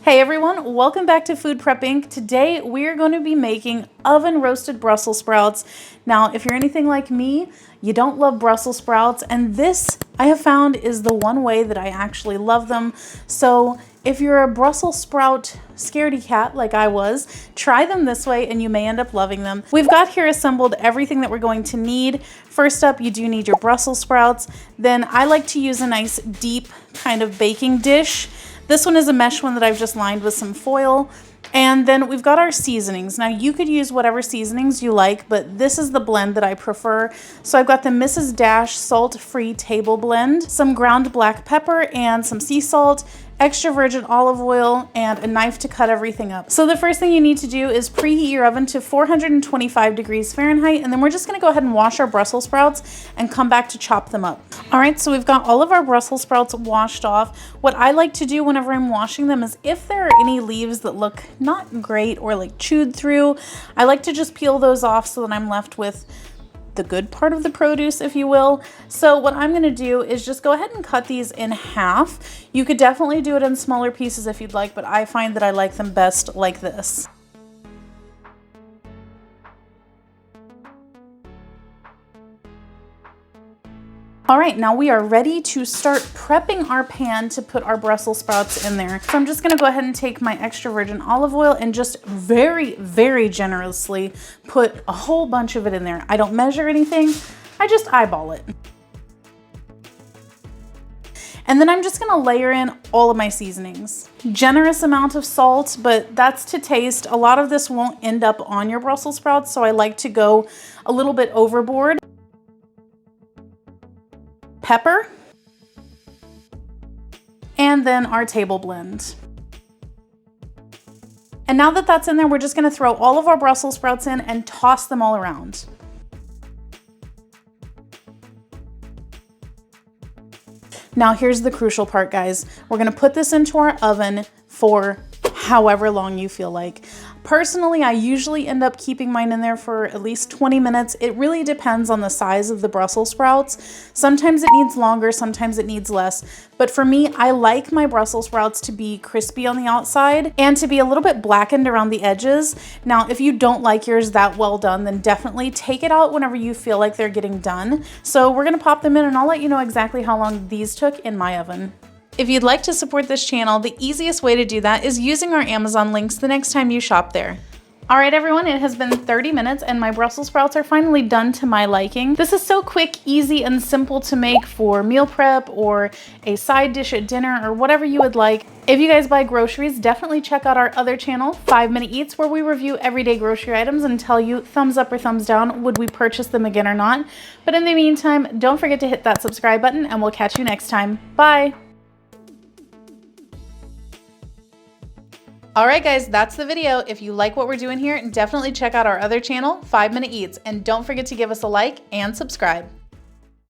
Hey everyone, welcome back to Food Prep Inc. Today we are going to be making oven roasted Brussels sprouts. Now, if you're anything like me, you don't love Brussels sprouts, and this I have found is the one way that I actually love them. So if you're a Brussels sprout scaredy cat like I was, try them this way and you may end up loving them. We've got here assembled everything that we're going to need. First up, you do need your Brussels sprouts. Then I like to use a nice deep kind of baking dish. This one is a mesh one that I've just lined with some foil. And then we've got our seasonings. Now you could use whatever seasonings you like, but this is the blend that I prefer. So I've got the Mrs. Dash salt-free table blend, some ground black pepper and some sea salt, extra virgin olive oil, and a knife to cut everything up. So the first thing you need to do is preheat your oven to 425 degrees Fahrenheit, and then we're just gonna go ahead and wash our Brussels sprouts and come back to chop them up. All right, so we've got all of our Brussels sprouts washed off. What I like to do whenever I'm washing them is if there are any leaves that look not great or like chewed through, I like to just peel those off so that I'm left with the good part of the produce, if you will. So what I'm gonna do is just go ahead and cut these in half. You could definitely do it in smaller pieces if you'd like, but I find that I like them best like this. All right, now we are ready to start prepping our pan to put our Brussels sprouts in there. So I'm just gonna go ahead and take my extra virgin olive oil and just very, very generously put a whole bunch of it in there. I don't measure anything, I just eyeball it. And then I'm just gonna layer in all of my seasonings. Generous amount of salt, but that's to taste. A lot of this won't end up on your Brussels sprouts, so I like to go a little bit overboard. Pepper, and then our table blend. And now that that's in there, we're just gonna throw all of our Brussels sprouts in and toss them all around. Now here's the crucial part, guys. We're gonna put this into our oven for however long you feel like. Personally, I usually end up keeping mine in there for at least 20 minutes. It really depends on the size of the Brussels sprouts. Sometimes it needs longer, sometimes it needs less. But for me, I like my Brussels sprouts to be crispy on the outside and to be a little bit blackened around the edges. Now, if you don't like yours that well done, then definitely take it out whenever you feel like they're getting done. So we're gonna pop them in and I'll let you know exactly how long these took in my oven. If you'd like to support this channel, the easiest way to do that is using our Amazon links the next time you shop there. All right, everyone, it has been 30 minutes and my Brussels sprouts are finally done to my liking. This is so quick, easy, and simple to make for meal prep or a side dish at dinner or whatever you would like. If you guys buy groceries, definitely check out our other channel, 5 Minute Eats, where we review everyday grocery items and tell you thumbs up or thumbs down, would we purchase them again or not. But in the meantime, don't forget to hit that subscribe button and we'll catch you next time. Bye. All right, guys, that's the video. If you like what we're doing here, definitely check out our other channel, 5 Minute Eats, and don't forget to give us a like and subscribe.